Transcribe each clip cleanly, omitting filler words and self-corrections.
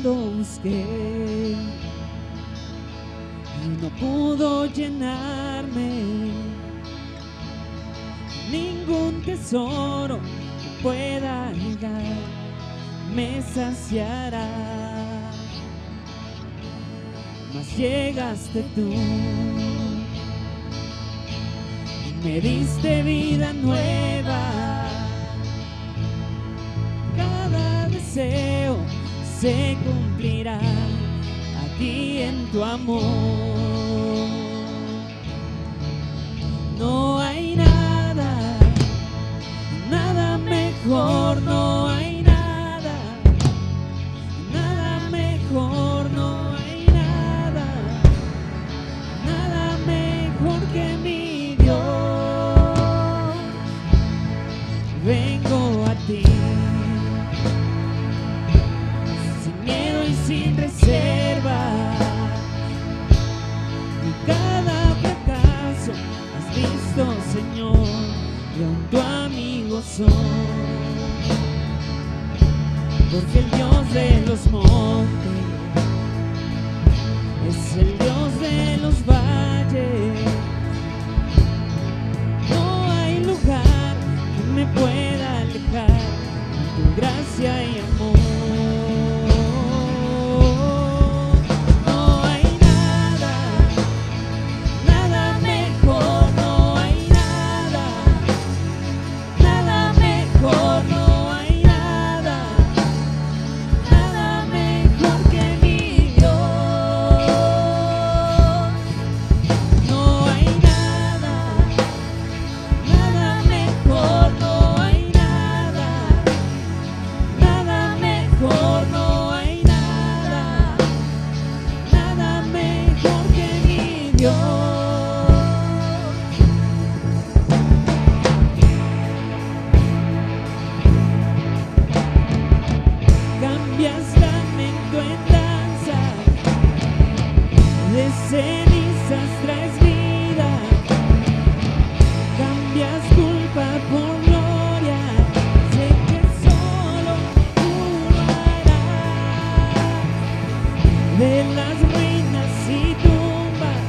mundo busqué y no pudo llenarme. Ningún tesoro que pueda llegar me saciará. Mas llegaste tú y me diste vida nueva. Cada deseo se cumplirá aquí en tu amor. No hay nada, nada mejor, no hay nada, nada mejor, no hay nada, nada mejor que mi Dios. Vengo a ti sin miedo y sin reserva. Y cada fracaso has visto, Señor, y aún tu amigo soy. Porque el Dios de los montes es el Dios de los valles. No hay lugar que me pueda alejar de tu gracia y amor. No hay nada, nada mejor, no hay nada, nada mejor, no hay nada, nada mejor que mi Dios. No hay nada, nada mejor, no hay nada, nada mejor, no hay nada, nada mejor que mi Dios. Cambias lamento en danza, de cenizas traes vida, cambias culpa por gloria, sé que solo tú lo harás. De las ruinas y tumbas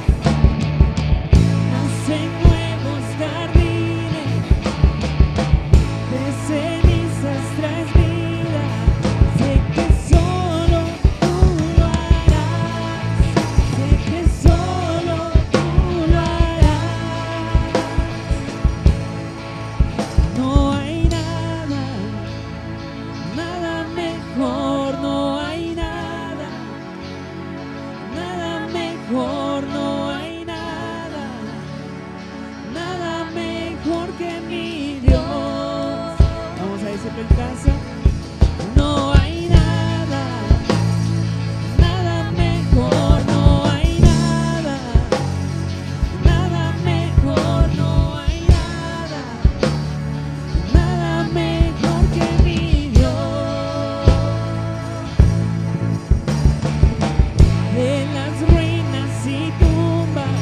nacen nuevos jardines, de cenizas traes vida, sé que solo tú lo harás, sé que solo tú lo harás. No hay nada, nada mejor, no hay nada, nada mejor, no hay nada, nada mejor que mi Dios. Vamos a decirlo en casa. No hay nada, nada mejor, no hay nada, nada mejor, no hay nada, nada mejor que mi Dios. De las ruinas y tumbas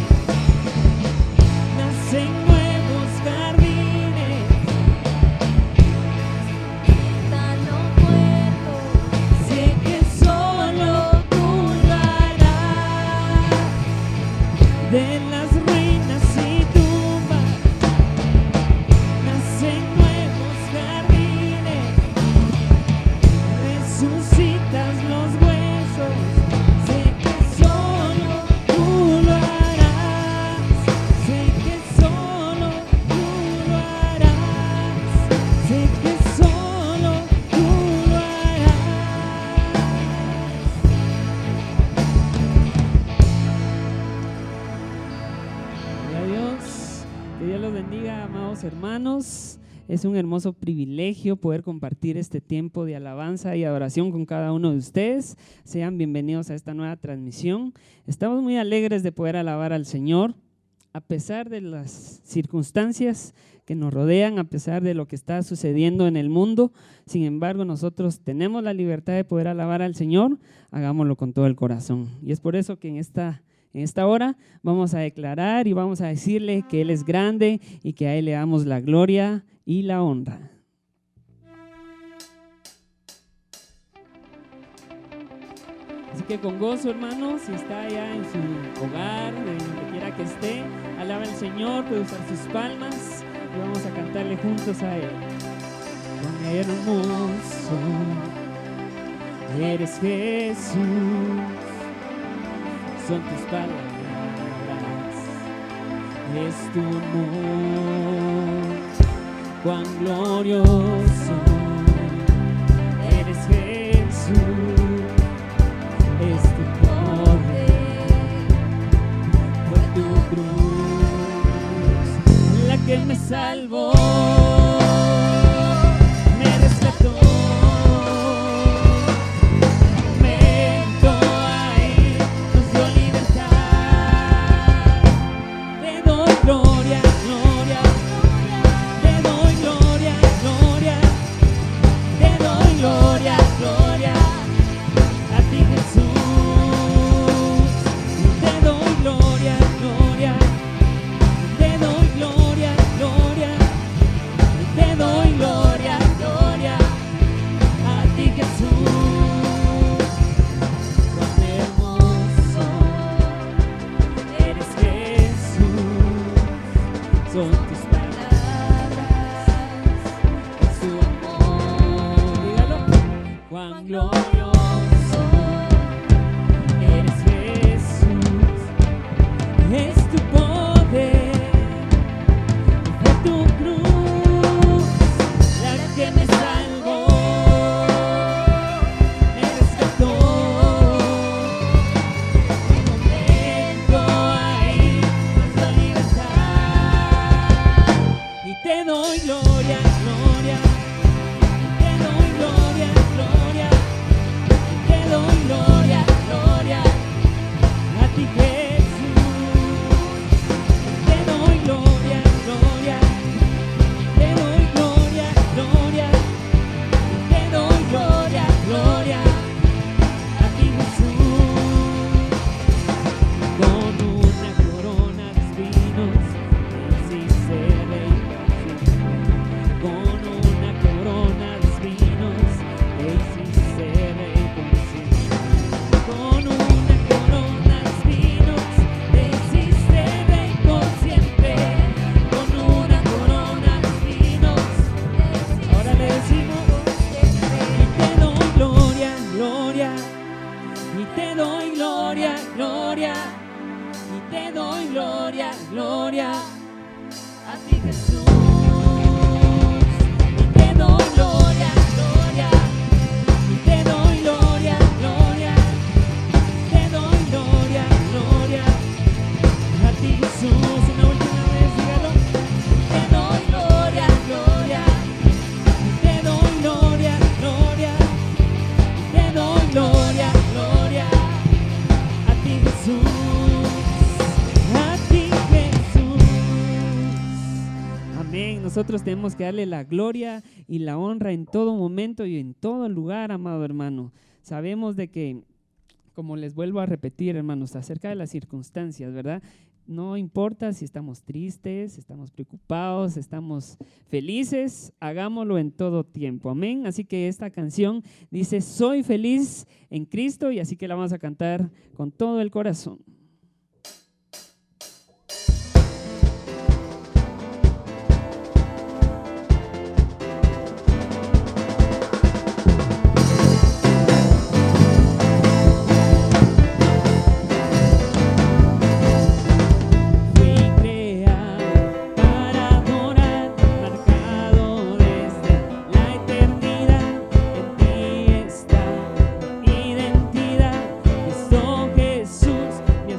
nacen nuevos jardines, no puedo, sé que solo tú lo harás. De las ruinas y tumbas nacen nuevos jardines, resucitas los huesos, sé que solo tú lo harás, sé que solo tú lo harás, sé que solo tú lo harás. Gloria a Dios, que Dios los bendiga, amados hermanos. Es un hermoso privilegio poder compartir este tiempo de alabanza y adoración con cada uno de ustedes. Sean bienvenidos a esta nueva transmisión. Estamos muy alegres de poder alabar al Señor, a pesar de las circunstancias que nos rodean, a pesar de lo que está sucediendo en el mundo. Sin embargo, nosotros tenemos la libertad de poder alabar al Señor. Hagámoslo con todo el corazón. Y es por eso que en esta hora vamos a declarar y vamos a decirle que Él es grande y que a Él le damos la gloria y la honra. que con gozo, hermano, si está allá en su hogar, de donde quiera que esté, alaba al Señor, puede usar sus palmas y vamos a cantarle juntos a Él. Cuán hermoso eres, Jesús, son tus palabras, es tu amor. Cuán glorioso eres, Jesús, es tu poder, fue tu cruz la que me salvó, me rescató. Nosotros tenemos que darle la gloria y la honra en todo momento y en todo lugar, amado hermano. Sabemos de que, como les vuelvo a repetir, hermanos, acerca de las circunstancias, ¿verdad? No importa si estamos tristes, estamos preocupados, estamos felices, hagámoslo en todo tiempo, amén. Así que esta canción dice, soy feliz en Cristo, y así que la vamos a cantar con todo el corazón. Identidad, Cristo Jesús me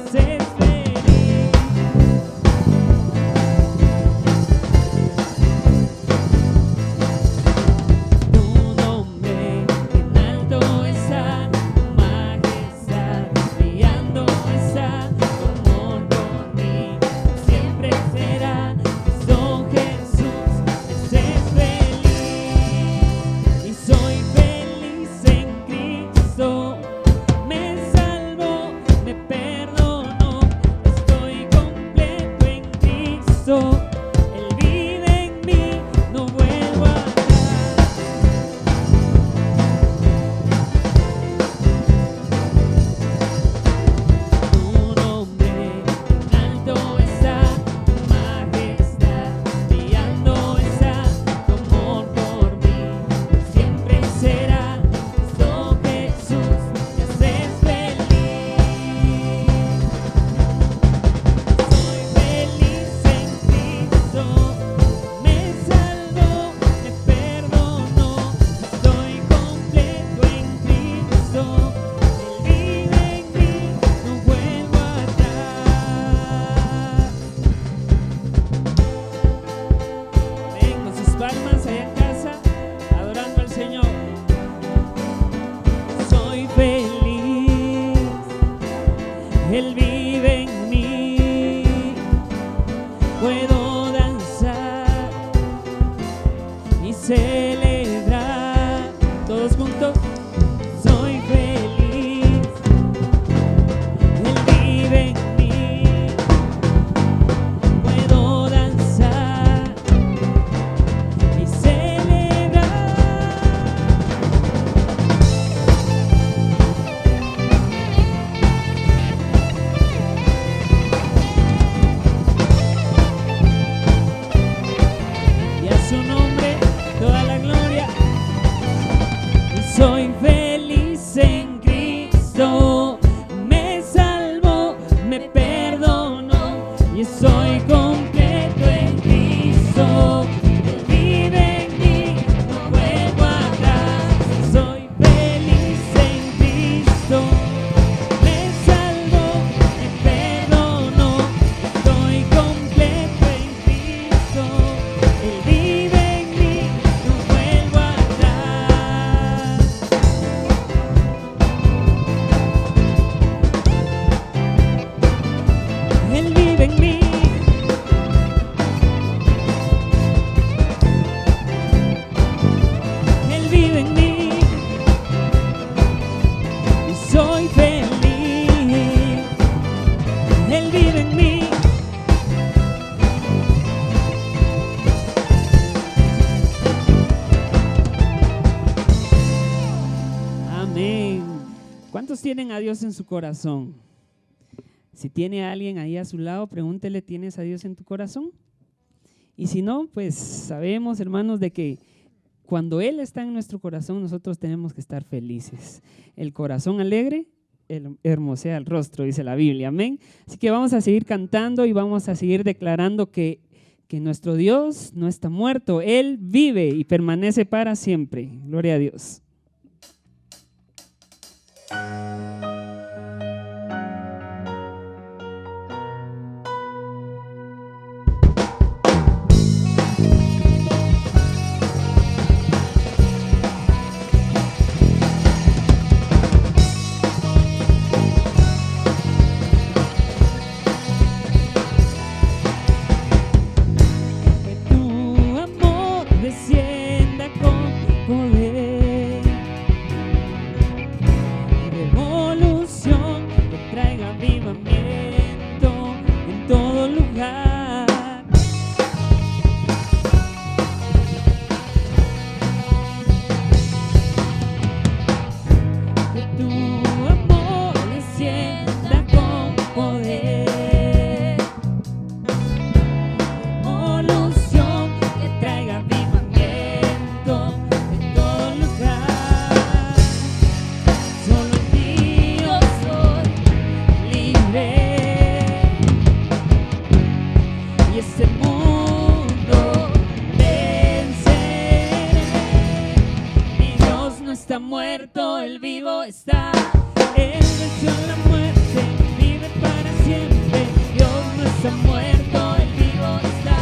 Él vive en mí. Puedo danzar y celebrar todos juntos. Soy feliz. Él vive en mí. Puedo danzar y celebrar. Y a su nombre toda la gloria. Y soy feliz en Cristo. Me salvó, me perdonó y soy completo en Cristo. Él vive en mí, no vuelvo atrás. Soy feliz en Cristo. Me salvó, me perdonó, estoy completo en Cristo. Él vive en mí, no vuelvo atrás. Él vive en mí. Él vive en mí. Y soy feliz. Él vive en mí. Amén. ¿Cuántos tienen a Dios en su corazón? Si tiene a alguien ahí a su lado, pregúntele, ¿tienes a Dios en tu corazón? Y si no, pues sabemos, hermanos, de que cuando Él está en nuestro corazón, nosotros tenemos que estar felices. El corazón alegre, hermosea el rostro, dice la Biblia, amén. Así que vamos a seguir cantando y vamos a seguir declarando que nuestro Dios no está muerto, Él vive y permanece para siempre. Gloria a Dios. Que tu amor descienda con poder, revolución que traiga avivamiento en todo lugar. Que tu amor descienda con poder, revolución que traiga avivamiento en todo lugar. Solo en ti yo soy libre y este mundo venceré. Mi Dios no está muerto, Él vivo está. Él venció la muerte, vive para siempre. Dios no está muerto, Él vivo está.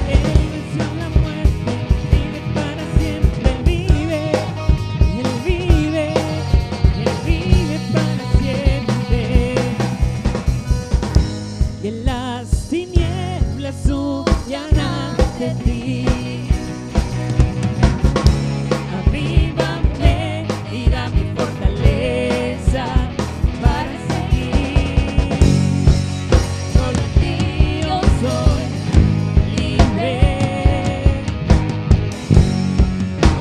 Él venció la muerte, vive para siempre. Él vive, Él vive, Él vive para siempre. Que las tinieblas huyan ante ti. Avívame y dame fortaleza para seguir. Solo en ti yo soy libre.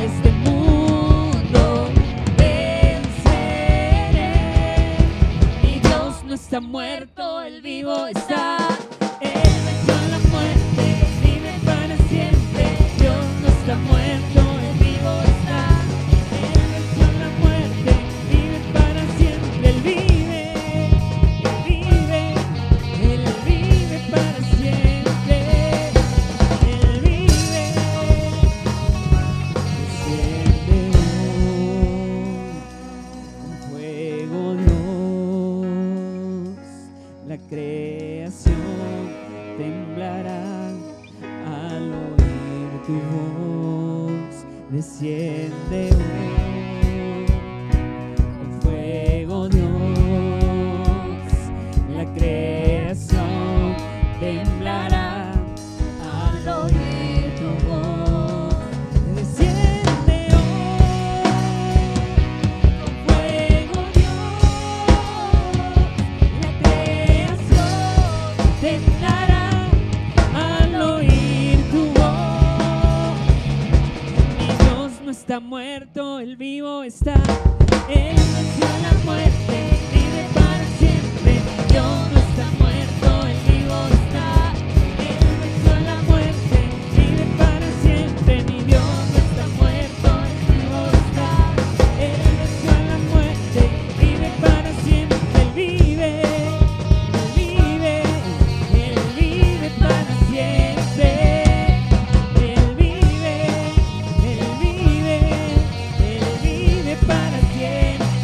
Este mundo venceré. Mi Dios no está muerto, Él vivo está. Él venció la muerte, vive para siempre. Dios no está muerto, Él vivo está. Él venció la muerte, vive para siempre. Él vive, Él vive, Él vive para siempre. Él vive, desciende hoy con fuego, Dios. La creación temblará al oír tu voz. Desciende hoy con fuego, Dios. está muerto, Él vivo está. Él venció la muerte, vive para siempre. Dios no está muerto, Él vivo está. Él venció la muerte, vive para siempre. Mi Dios no está muerto, Él vivo está. Él venció la muerte, vive para siempre. Él vive para siempre. Él vive para siempre.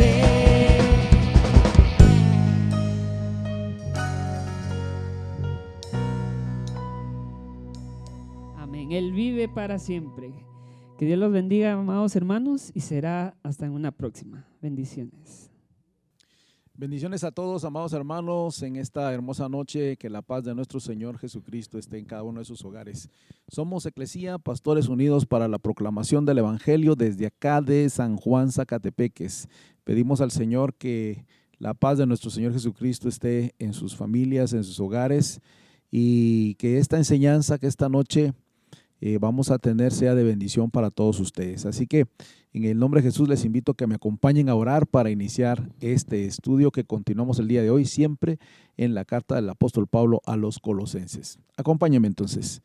Amén. Él vive para siempre. Que Dios los bendiga, amados hermanos, y será hasta en una próxima. Bendiciones. Bendiciones a todos, amados hermanos, en esta hermosa noche. Que la paz de nuestro Señor Jesucristo esté en cada uno de sus hogares. Somos Eclesía, Pastores Unidos para la Proclamación del Evangelio desde acá de San Juan, Zacatepeques. Pedimos al Señor que la paz de nuestro Señor Jesucristo esté en sus familias, en sus hogares, y que esta enseñanza que esta noche vamos a tener sea de bendición para todos ustedes. Así que en el nombre de Jesús les invito a que me acompañen a orar para iniciar este estudio que continuamos el día de hoy, siempre en la carta del apóstol Pablo a los Colosenses. Acompáñenme entonces.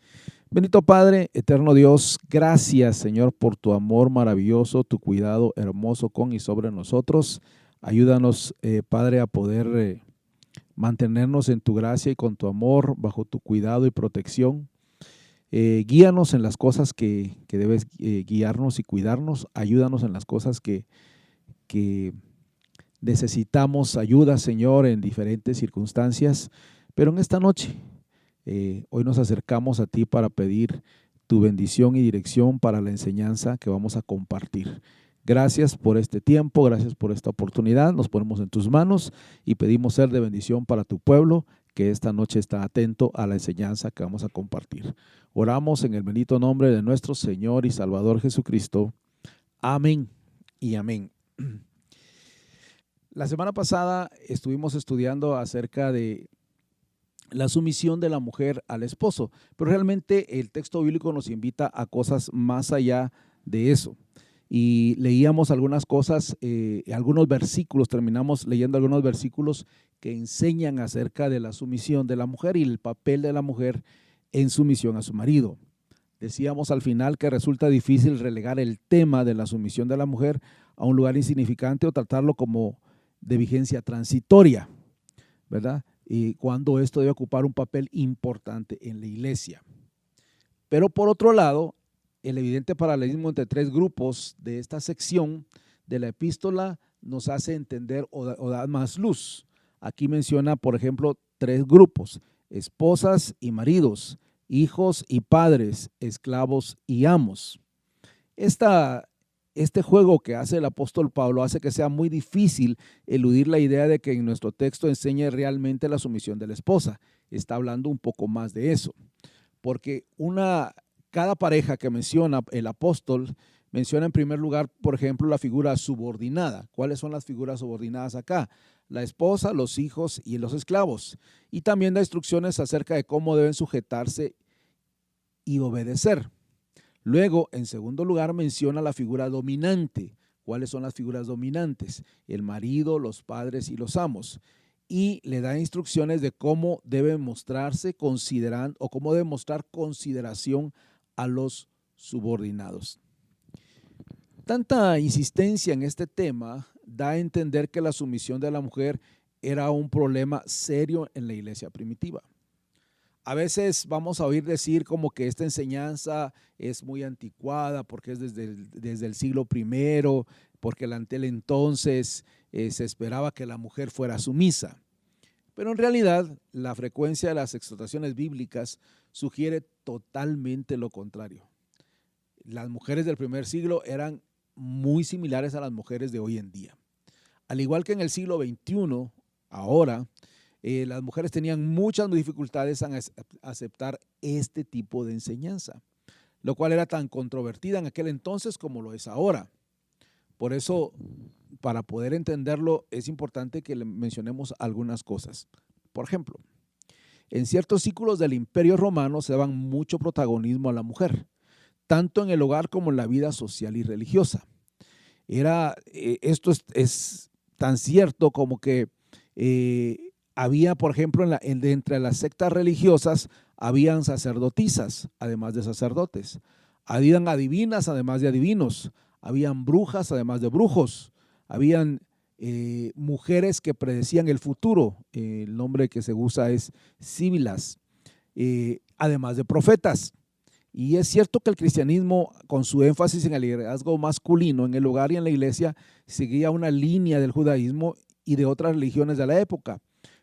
Bendito Padre, eterno Dios, gracias Señor por tu amor maravilloso, tu cuidado hermoso con y sobre nosotros. Ayúdanos, Padre, a poder mantenernos en tu gracia y con tu amor, bajo tu cuidado y protección. Guíanos en las cosas que debes guiarnos y cuidarnos. Ayúdanos en las cosas que necesitamos ayuda, Señor, en diferentes circunstancias. Pero en esta noche, hoy nos acercamos a ti para pedir tu bendición y dirección para la enseñanza que vamos a compartir. Gracias por este tiempo, gracias por esta oportunidad. Nos ponemos en tus manos y pedimos ser de bendición para tu pueblo, que esta noche está atento a la enseñanza que vamos a compartir. Oramos en el bendito nombre de nuestro Señor y Salvador Jesucristo. Amén y amén. La semana pasada estuvimos estudiando acerca de la sumisión de la mujer al esposo, pero realmente el texto bíblico nos invita a cosas más allá de eso. Y leíamos algunas cosas, algunos versículos, terminamos leyendo algunos versículos que enseñan acerca de la sumisión de la mujer y el papel de la mujer en sumisión a su marido. Decíamos al final que resulta difícil relegar el tema de la sumisión de la mujer a un lugar insignificante o tratarlo como de vigencia transitoria, ¿verdad? Y cuando esto debe ocupar un papel importante en la iglesia. Pero por otro lado, el evidente paralelismo entre tres grupos de esta sección de la epístola nos hace entender o dar más luz. Aquí menciona, por ejemplo, tres grupos: esposas y maridos, hijos y padres, esclavos y amos. Este juego que hace el apóstol Pablo hace que sea muy difícil eludir la idea de que en nuestro texto enseñe realmente la sumisión de la esposa. Está hablando un poco más de eso, porque cada pareja que menciona el apóstol menciona en primer lugar, por ejemplo, la figura subordinada. ¿Cuáles son las figuras subordinadas acá? La esposa, los hijos y los esclavos. Y también da instrucciones acerca de cómo deben sujetarse y obedecer. Luego, en segundo lugar, menciona la figura dominante. ¿Cuáles son las figuras dominantes? El marido, los padres y los amos. Y le da instrucciones de cómo deben mostrarse considerando o cómo deben mostrar consideración a los subordinados. Tanta insistencia en este tema da a entender que la sumisión de la mujer era un problema serio en la iglesia primitiva. A veces vamos a oír decir como que esta enseñanza es muy anticuada porque es desde el siglo I, porque en aquel entonces se esperaba que la mujer fuera sumisa. Pero en realidad la frecuencia de las exhortaciones bíblicas sugiere totalmente lo contrario. Las mujeres del primer siglo eran muy similares a las mujeres de hoy en día. Al igual que en el siglo XXI, ahora, las mujeres tenían muchas dificultades en aceptar este tipo de enseñanza, lo cual era tan controvertida en aquel entonces como lo es ahora. Por eso, para poder entenderlo, es importante que le mencionemos algunas cosas. Por ejemplo, en ciertos círculos del Imperio Romano se daban mucho protagonismo a la mujer. tanto en el hogar como en la vida social y religiosa. Esto es tan cierto como que había, por ejemplo, entre las sectas religiosas, habían sacerdotisas, además de sacerdotes. Habían adivinas, además de adivinos. Habían brujas, además de brujos. Habían mujeres que predecían el futuro. El nombre que se usa es síbilas. Además de profetas. Y es cierto que el cristianismo, con su énfasis en el liderazgo masculino en el hogar y en la iglesia, seguía una línea del judaísmo y de otras religiones de la época.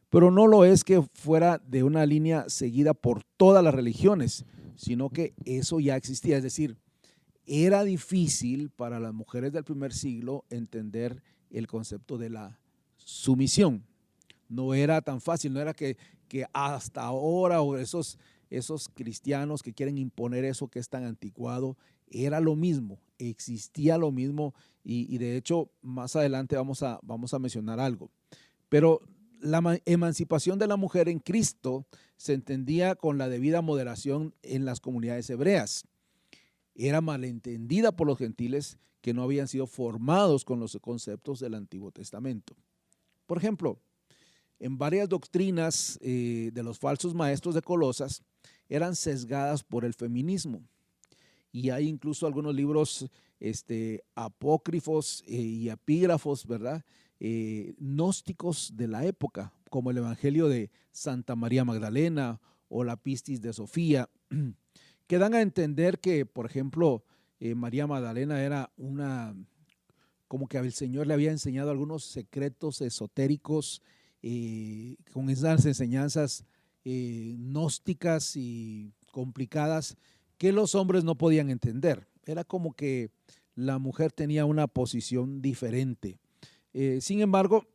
Pero no lo es que fuera de una línea seguida por todas las religiones, sino que eso ya existía. Es decir, era difícil para las mujeres del primer siglo entender el concepto de la sumisión. No era tan fácil, no era que hasta ahora o esos cristianos que quieren imponer eso que es tan anticuado, era lo mismo, existía lo mismo y de hecho más adelante vamos a mencionar algo. Pero la emancipación de la mujer en Cristo se entendía con la debida moderación en las comunidades hebreas. Era malentendida por los gentiles que no habían sido formados con los conceptos del Antiguo Testamento. Por ejemplo, en varias doctrinas de los falsos maestros de Colosas eran sesgadas por el feminismo. Y hay incluso algunos libros apócrifos y epígrafos, ¿verdad? Gnósticos de la época, como el Evangelio de Santa María Magdalena o la Pistis de Sofía, que dan a entender que, por ejemplo, María Magdalena era como que el Señor le había enseñado algunos secretos esotéricos con esas enseñanzas gnósticas y complicadas que los hombres no podían entender. Era como que la mujer tenía una posición diferente. Sin embargo,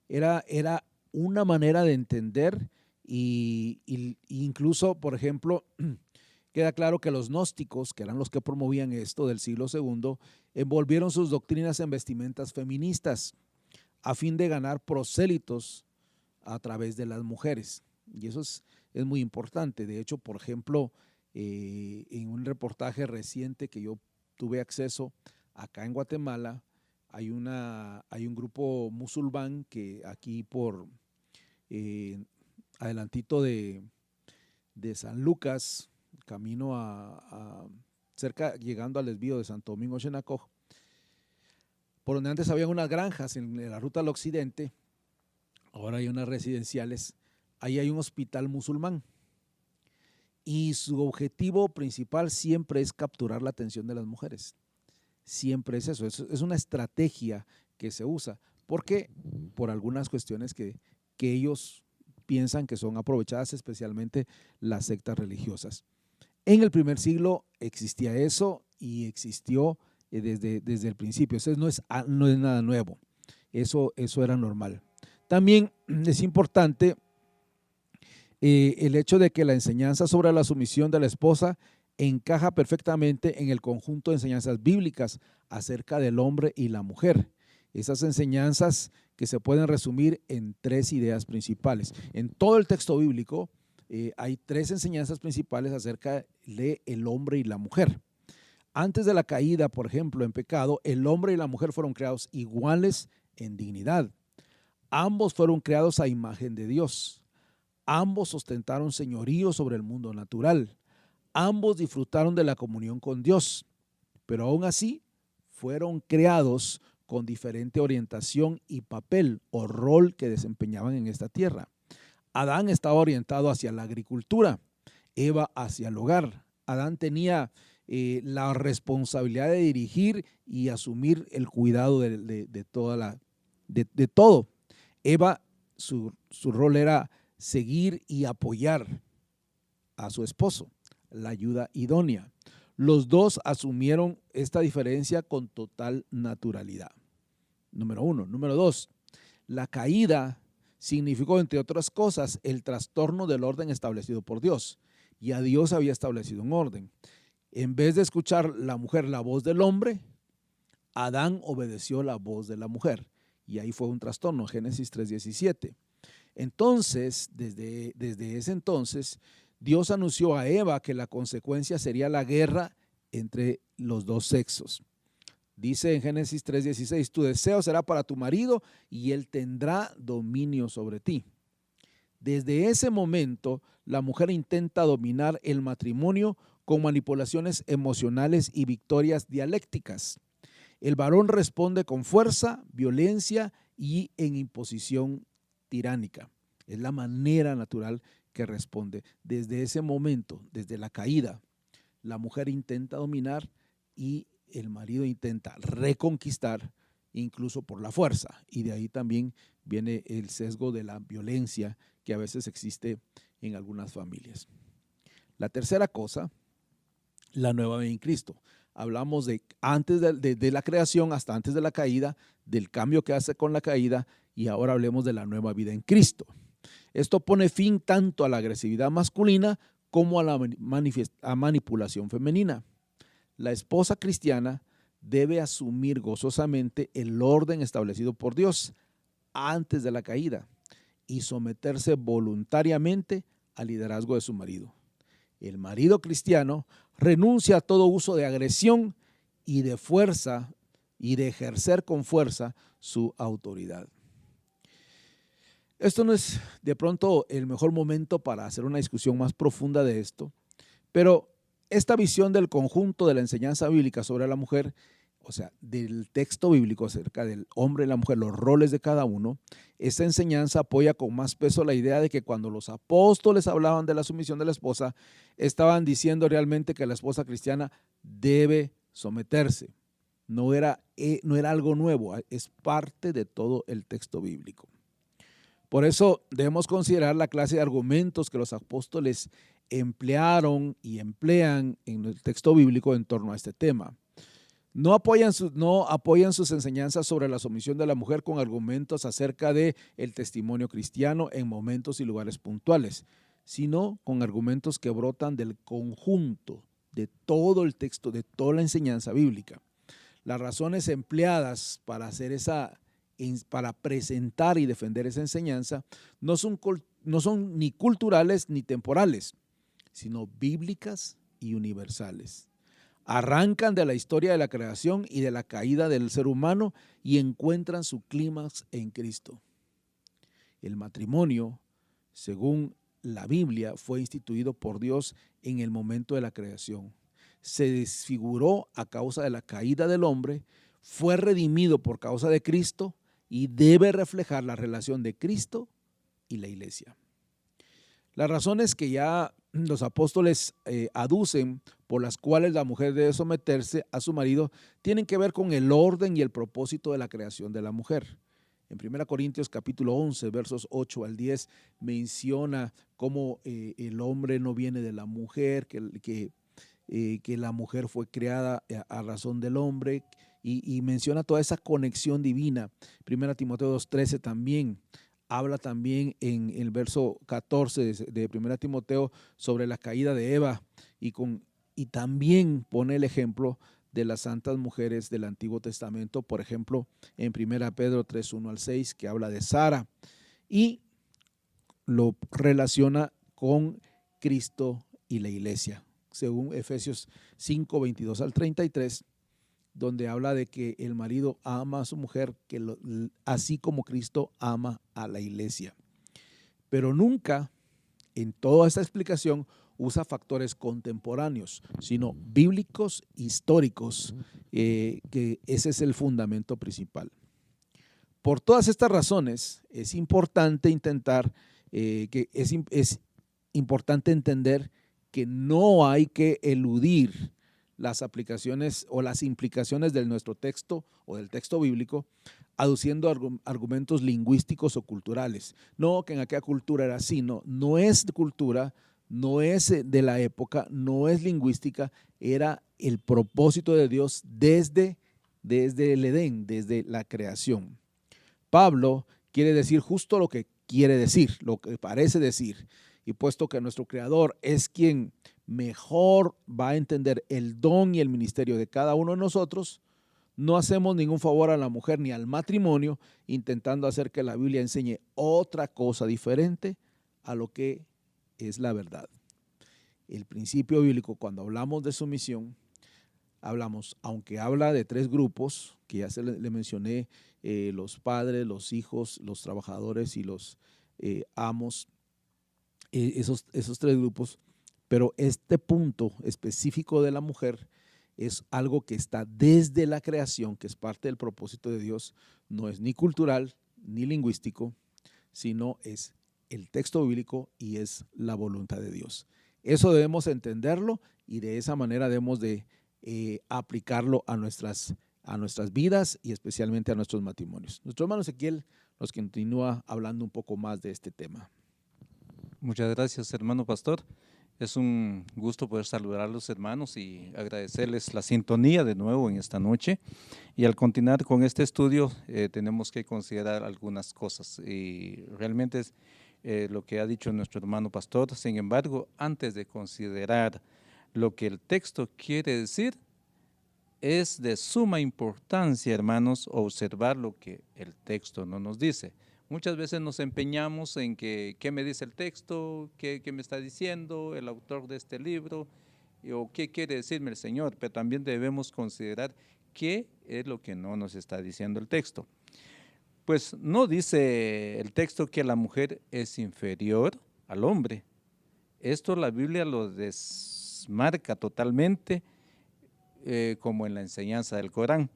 era una manera de entender y incluso, por ejemplo, queda claro que los gnósticos, que eran los que promovían esto del siglo II, envolvieron sus doctrinas en vestimentas feministas a fin de ganar prosélitos a través de las mujeres. Y eso es muy importante. De hecho, por ejemplo, en un reportaje reciente que yo tuve acceso acá en Guatemala, hay un grupo musulmán que aquí por adelantito de San Lucas, camino cerca, llegando al desvío de Santo Domingo Xenacoj, por donde antes había unas granjas en la ruta al occidente, ahora hay unas residenciales, ahí hay un hospital musulmán. Y su objetivo principal siempre es capturar la atención de las mujeres. Siempre es eso, es una estrategia que se usa, porque por algunas cuestiones que ellos piensan que son aprovechadas, especialmente las sectas religiosas. En el primer siglo existía eso y existió desde el principio. Eso no es nada nuevo, eso era normal. También es importante el hecho de que la enseñanza sobre la sumisión de la esposa encaja perfectamente en el conjunto de enseñanzas bíblicas acerca del hombre y la mujer. Esas enseñanzas que se pueden resumir en tres ideas principales. En todo el texto bíblico hay tres enseñanzas principales acerca del hombre y la mujer. Antes de la caída, por ejemplo, en pecado, el hombre y la mujer fueron creados iguales en dignidad. Ambos fueron creados a imagen de Dios. Ambos ostentaron señorío sobre el mundo natural. Ambos disfrutaron de la comunión con Dios, pero aún así fueron creados con diferente orientación y papel o rol que desempeñaban en esta tierra. Adán estaba orientado hacia la agricultura, Eva hacia el hogar. Adán tenía la responsabilidad de dirigir y asumir el cuidado de todo. Eva, su rol era seguir y apoyar a su esposo, la ayuda idónea. Los dos asumieron esta diferencia con total naturalidad. Número uno. Número dos, la caída significó, entre otras cosas, el trastorno del orden establecido por Dios. Ya Dios había establecido un orden. En vez de escuchar la mujer la voz del hombre, Adán obedeció la voz de la mujer. Y ahí fue un trastorno, Génesis 3:17. Entonces, desde ese entonces, Dios anunció a Eva que la consecuencia sería la guerra entre los dos sexos. Dice en Génesis 3:16, tu deseo será para tu marido y él tendrá dominio sobre ti. Desde ese momento, la mujer intenta dominar el matrimonio con manipulaciones emocionales y victorias dialécticas. El varón responde con fuerza, violencia y en imposición tiránica. Es la manera natural que responde. Desde ese momento, desde la caída, la mujer intenta dominar y el marido intenta reconquistar, incluso por la fuerza. Y de ahí también viene el sesgo de la violencia que a veces existe en algunas familias. La tercera cosa, la nueva vida en Cristo. Hablamos de antes de la creación hasta antes de la caída, del cambio que hace con la caída, y ahora hablemos de la nueva vida en Cristo. Esto pone fin tanto a la agresividad masculina como a la manipulación femenina. La esposa cristiana debe asumir gozosamente el orden establecido por Dios antes de la caída y someterse voluntariamente al liderazgo de su marido. El marido cristiano renuncia a todo uso de agresión y de fuerza y de ejercer con fuerza su autoridad. Esto no es de pronto el mejor momento para hacer una discusión más profunda de esto, pero esta visión del conjunto de la enseñanza bíblica sobre la mujer, o sea, del texto bíblico acerca del hombre y la mujer, los roles de cada uno, esta enseñanza apoya con más peso la idea de que cuando los apóstoles hablaban de la sumisión de la esposa, estaban diciendo realmente que la esposa cristiana debe someterse. No era algo nuevo, es parte de todo el texto bíblico. Por eso debemos considerar la clase de argumentos que los apóstoles emplearon y emplean en el texto bíblico en torno a este tema. No apoyan sus enseñanzas sobre la sumisión de la mujer con argumentos acerca del testimonio cristiano en momentos y lugares puntuales, sino con argumentos que brotan del conjunto de todo el texto, de toda la enseñanza bíblica. Las razones empleadas para presentar y defender esa enseñanza no son ni culturales ni temporales, sino bíblicas y universales. Arrancan de la historia de la creación y de la caída del ser humano y encuentran su clímax en Cristo. El matrimonio, según la Biblia, fue instituido por Dios en el momento de la creación. Se desfiguró a causa de la caída del hombre, fue redimido por causa de Cristo y debe reflejar la relación de Cristo y la iglesia. Las razones que ya los apóstoles aducen por las cuales la mujer debe someterse a su marido tienen que ver con el orden y el propósito de la creación de la mujer. En 1 Corintios capítulo 11, versos 8 al 10, menciona cómo el hombre no viene de la mujer, que la mujer fue creada a razón del hombre, y menciona toda esa conexión divina. 1 Timoteo 2:13 también habla también en el verso 14 de 1 Timoteo sobre la caída de Eva y también pone el ejemplo de las santas mujeres del Antiguo Testamento, por ejemplo, en 1 Pedro 3:1 al 6, que habla de Sara y lo relaciona con Cristo y la iglesia, según Efesios 5:22 al 33, donde habla de que el marido ama a su mujer así como Cristo ama a la iglesia. Pero nunca en toda esta explicación usa factores contemporáneos, sino bíblicos, históricos, que ese es el fundamento principal. Por todas estas razones es importante es importante entender que no hay que eludir las aplicaciones o las implicaciones de nuestro texto o del texto bíblico, aduciendo argumentos lingüísticos o culturales. No, que en aquella cultura era así, no es de cultura, no es de la época, no es lingüística, era el propósito de Dios desde el Edén, desde la creación. Pablo quiere decir justo lo que quiere decir, lo que parece decir, y puesto que nuestro Creador es quien mejor va a entender el don y el ministerio de cada uno de nosotros, no hacemos ningún favor a la mujer ni al matrimonio intentando hacer que la Biblia enseñe otra cosa diferente a lo que es la verdad. El principio bíblico, cuando hablamos de sumisión, hablamos, aunque habla de 3 grupos, que ya le mencioné, los padres, los hijos, los trabajadores y los amos, esos 3 grupos, pero este punto específico de la mujer es algo que está desde la creación, que es parte del propósito de Dios, no es ni cultural ni lingüístico, sino es el texto bíblico y es la voluntad de Dios. Eso debemos entenderlo y de esa manera debemos de aplicarlo a nuestras vidas y especialmente a nuestros matrimonios. Nuestro hermano Ezequiel nos continúa hablando un poco más de este tema. Muchas gracias, hermano pastor. Es un gusto poder saludar a los hermanos y agradecerles la sintonía de nuevo en esta noche. Y al continuar con este estudio tenemos que considerar algunas cosas y realmente es lo que ha dicho nuestro hermano pastor. Sin embargo, antes de considerar lo que el texto quiere decir, es de suma importancia, hermanos, observar lo que el texto no nos dice. Muchas veces nos empeñamos en que qué me dice el texto, qué me está diciendo el autor de este libro, o qué quiere decirme el Señor, pero también debemos considerar qué es lo que no nos está diciendo el texto. Pues no dice el texto que la mujer es inferior al hombre. Esto la Biblia lo desmarca totalmente, como en la enseñanza del Corán.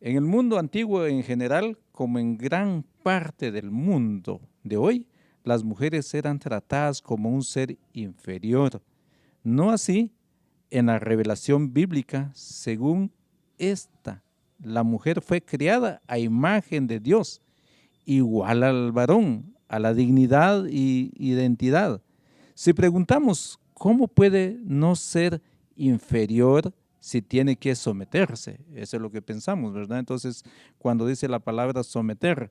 En el mundo antiguo en general, como en gran parte del mundo de hoy, las mujeres eran tratadas como un ser inferior. No así en la revelación bíblica, según esta, la mujer fue creada a imagen de Dios, igual al varón, a la dignidad y identidad. Si preguntamos, ¿cómo puede no ser inferior si tiene que someterse? Eso es lo que pensamos, ¿verdad? Entonces, cuando dice la palabra someter,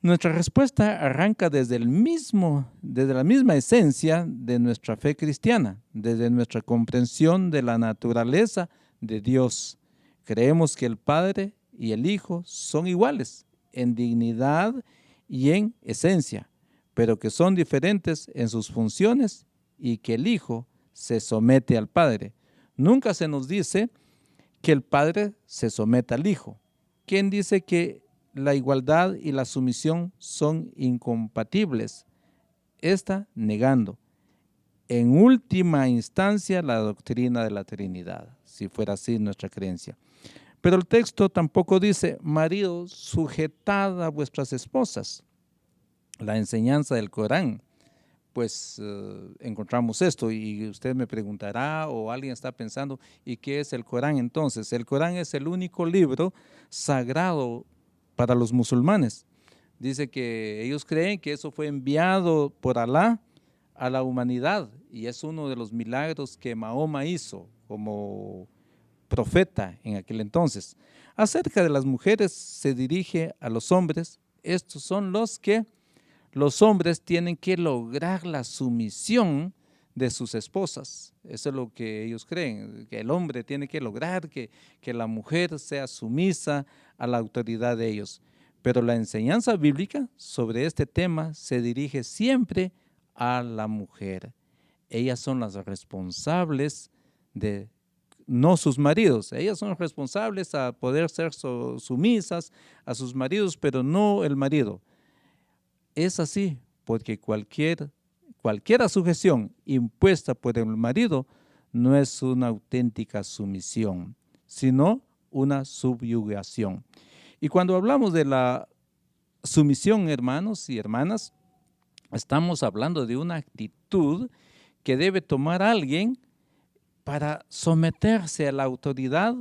nuestra respuesta arranca desde la misma esencia de nuestra fe cristiana, desde nuestra comprensión de la naturaleza de Dios. Creemos que el Padre y el Hijo son iguales en dignidad y en esencia, pero que son diferentes en sus funciones y que el Hijo se somete al Padre. Nunca se nos dice que el Padre se someta al Hijo. ¿Quién dice que la igualdad y la sumisión son incompatibles? Está negando, en última instancia, la doctrina de la Trinidad, si fuera así nuestra creencia. Pero el texto tampoco dice, maridos, sujetad a vuestras esposas. La enseñanza del Corán, pues encontramos esto y usted me preguntará o alguien está pensando, ¿y qué es el Corán entonces? El Corán es el único libro sagrado para los musulmanes. Dice que ellos creen que eso fue enviado por Alá a la humanidad y es uno de los milagros que Mahoma hizo como profeta en aquel entonces. Acerca de las mujeres se dirige a los hombres. Estos son los hombres tienen que lograr la sumisión de sus esposas. Eso es lo que ellos creen, que el hombre tiene que lograr que la mujer sea sumisa a la autoridad de ellos. Pero la enseñanza bíblica sobre este tema se dirige siempre a la mujer. Ellas son las responsables de, no sus maridos, ellas son responsables a poder ser sumisas a sus maridos, pero no el marido. Es así, porque cualquier sujeción impuesta por el marido no es una auténtica sumisión, sino una subyugación. Y cuando hablamos de la sumisión, hermanos y hermanas, estamos hablando de una actitud que debe tomar alguien para someterse a la autoridad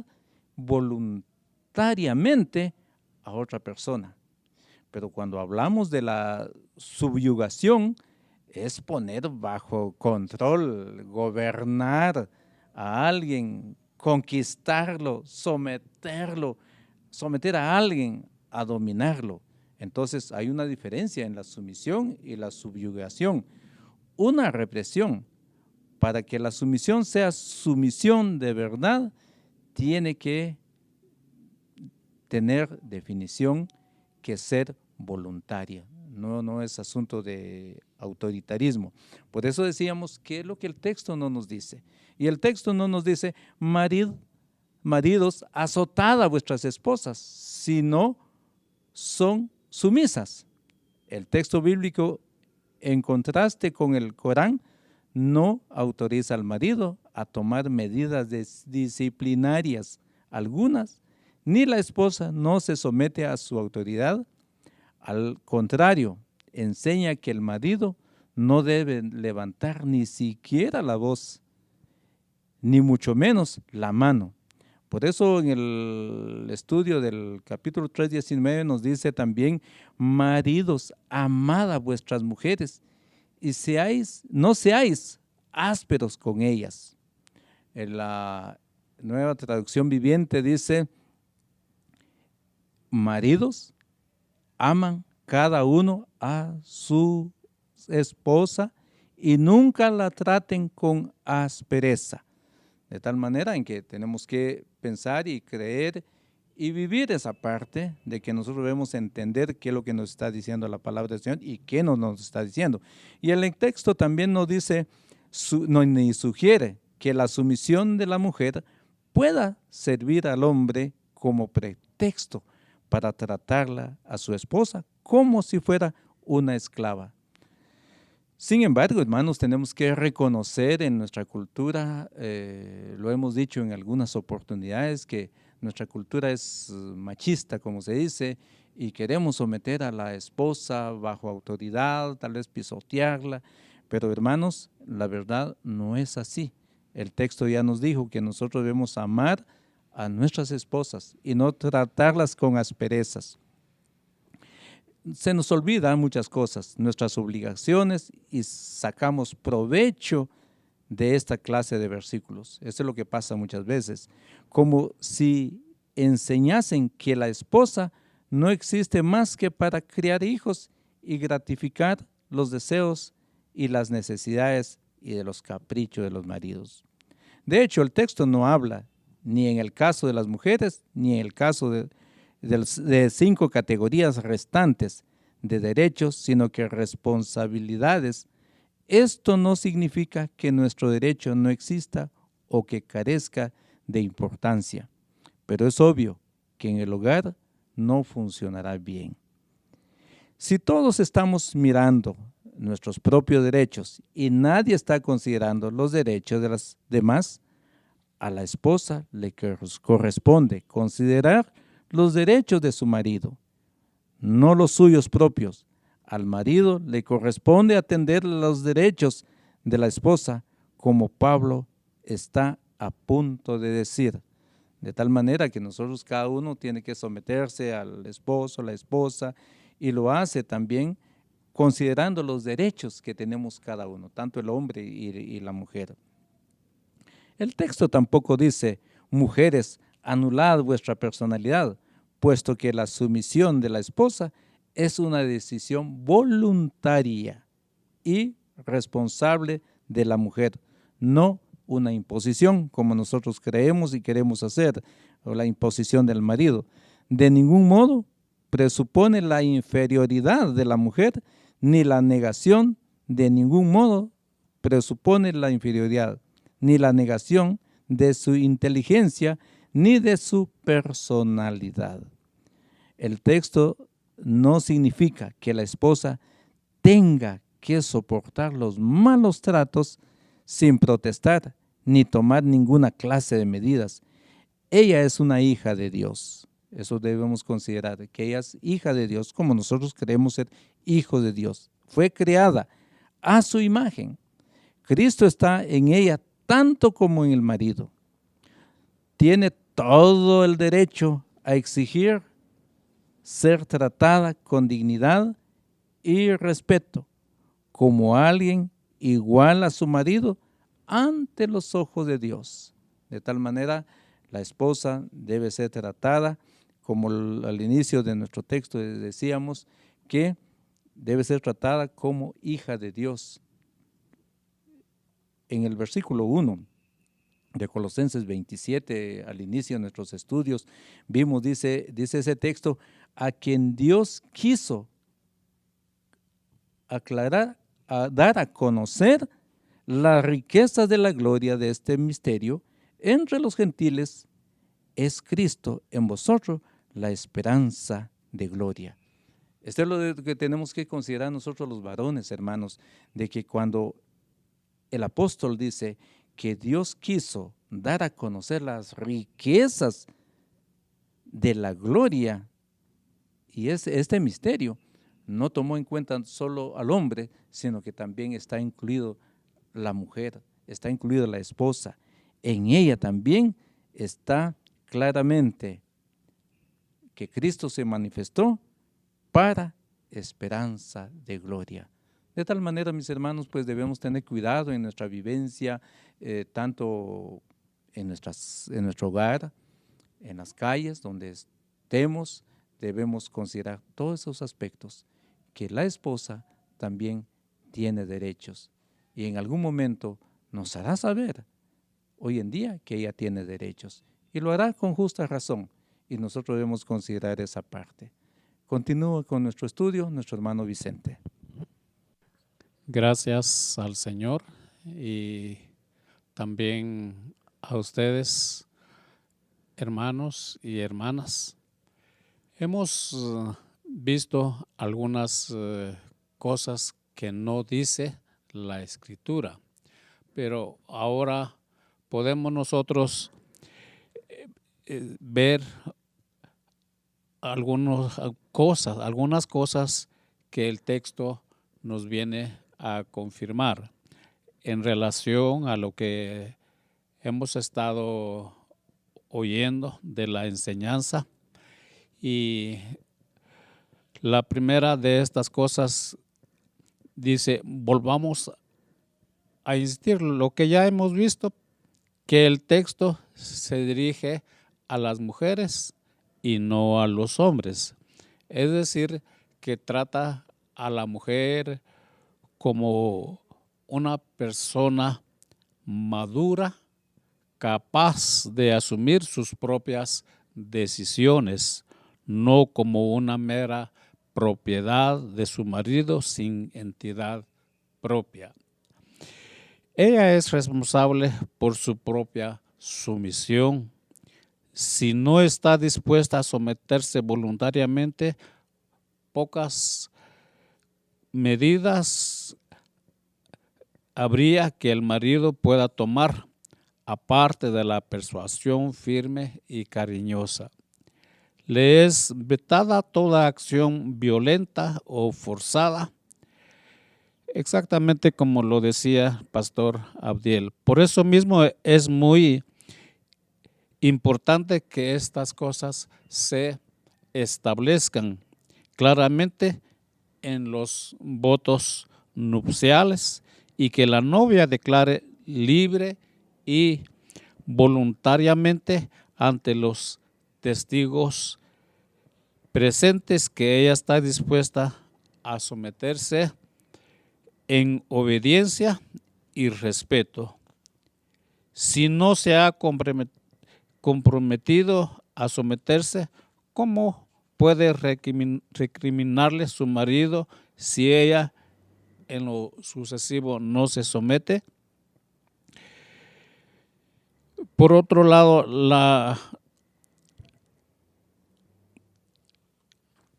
voluntariamente a otra persona. Pero cuando hablamos de la subyugación, es poner bajo control, gobernar a alguien, conquistarlo, someter a alguien a dominarlo. Entonces hay una diferencia en la sumisión y la subyugación. Una represión. Para que la sumisión sea sumisión de verdad, tiene que tener definición que ser voluntaria. No es asunto de autoritarismo. Por eso decíamos, ¿qué es lo que el texto no nos dice? Y el texto no nos dice, maridos, azotad a vuestras esposas, sino son sumisas. El texto bíblico, en contraste con el Corán, no autoriza al marido a tomar medidas disciplinarias algunas, ni la esposa no se somete a su autoridad. Al contrario, enseña que el marido no debe levantar ni siquiera la voz, ni mucho menos la mano. Por eso en el estudio del capítulo 3:19 nos dice también, maridos, amad a vuestras mujeres y no seáis ásperos con ellas. En la Nueva Traducción Viviente dice, maridos, aman cada uno a su esposa y nunca la traten con aspereza. De tal manera en que tenemos que pensar y creer y vivir esa parte de que nosotros debemos entender qué es lo que nos está diciendo la palabra del Señor y qué no nos está diciendo. Y el texto también nos dice, ni sugiere que la sumisión de la mujer pueda servir al hombre como pretexto para tratarla a su esposa como si fuera una esclava. Sin embargo, hermanos, tenemos que reconocer en nuestra cultura, lo hemos dicho en algunas oportunidades, que nuestra cultura es machista, como se dice, y queremos someter a la esposa bajo autoridad, tal vez pisotearla, pero hermanos, la verdad no es así. El texto ya nos dijo que nosotros debemos amar a nuestras esposas y no tratarlas con asperezas. Se nos olvidan muchas cosas, nuestras obligaciones, y sacamos provecho de esta clase de versículos. Eso es lo que pasa muchas veces, como si enseñasen que la esposa no existe más que para criar hijos y gratificar los deseos y las necesidades y de los caprichos de los maridos. De hecho, el texto no habla ni en el caso de las mujeres, ni en el caso de 5 categorías restantes de derechos, sino que responsabilidades. Esto no significa que nuestro derecho no exista o que carezca de importancia, pero es obvio que en el hogar no funcionará bien. Si todos estamos mirando nuestros propios derechos y nadie está considerando los derechos de las demás, a la esposa le corresponde considerar los derechos de su marido, no los suyos propios. Al marido le corresponde atender los derechos de la esposa, como Pablo está a punto de decir. De tal manera que nosotros cada uno tiene que someterse al esposo, a la esposa, y lo hace también considerando los derechos que tenemos cada uno, tanto el hombre y la mujer. El texto tampoco dice, mujeres, anulad vuestra personalidad, puesto que la sumisión de la esposa es una decisión voluntaria y responsable de la mujer, no una imposición como nosotros creemos y queremos hacer, o la imposición del marido. De ningún modo presupone la inferioridad de la mujer, ni la negación de ningún modo presupone la inferioridad, ni la negación de su inteligencia, ni de su personalidad. El texto no significa que la esposa tenga que soportar los malos tratos sin protestar ni tomar ninguna clase de medidas. Ella es una hija de Dios. Eso debemos considerar, que ella es hija de Dios, como nosotros queremos ser hijos de Dios. Fue creada a su imagen. Cristo está en ella tanto como en el marido. Tiene todo el derecho a exigir ser tratada con dignidad y respeto, como alguien igual a su marido ante los ojos de Dios. De tal manera, la esposa debe ser tratada, como al inicio de nuestro texto decíamos, que debe ser tratada como hija de Dios. En el versículo 1 de Colosenses 27, al inicio de nuestros estudios, vimos, dice ese texto, a quien Dios quiso aclarar a dar a conocer las riquezas de la gloria de este misterio entre los gentiles, es Cristo en vosotros la esperanza de gloria. Esto es lo que tenemos que considerar nosotros los varones, hermanos, de que cuando el apóstol dice que Dios quiso dar a conocer las riquezas de la gloria, y este misterio no tomó en cuenta solo al hombre, sino que también está incluido la mujer, está incluida la esposa. En ella también está claramente que Cristo se manifestó para esperanza de gloria. De tal manera, mis hermanos, pues debemos tener cuidado en nuestra vivencia, tanto en nuestro hogar, en las calles donde estemos, debemos considerar todos esos aspectos, que la esposa también tiene derechos y en algún momento nos hará saber hoy en día que ella tiene derechos y lo hará con justa razón y nosotros debemos considerar esa parte. Continúa con nuestro estudio, nuestro hermano Vicente. Gracias al Señor y también a ustedes, hermanos y hermanas. Hemos visto algunas cosas que no dice la Escritura, pero ahora podemos nosotros ver algunas cosas que el texto nos viene a confirmar en relación a lo que hemos estado oyendo de la enseñanza. Y la primera de estas cosas dice, volvamos a insistir, lo que ya hemos visto, que el texto se dirige a las mujeres y no a los hombres. Es decir, que trata a la mujer como una persona madura, capaz de asumir sus propias decisiones, no como una mera propiedad de su marido sin entidad propia. Ella es responsable por su propia sumisión. Si no está dispuesta a someterse voluntariamente, pocas medidas habría que el marido pueda tomar, aparte de la persuasión firme y cariñosa. Le es vetada toda acción violenta o forzada, exactamente como lo decía Pastor Abdiel. Por eso mismo es muy importante que estas cosas se establezcan claramente en los votos nupciales y que la novia declare libre y voluntariamente ante los testigos presentes que ella está dispuesta a someterse en obediencia y respeto. Si no se ha comprometido a someterse, ¿cómo puede recriminarle su marido si ella en lo sucesivo no se somete? Por otro lado, la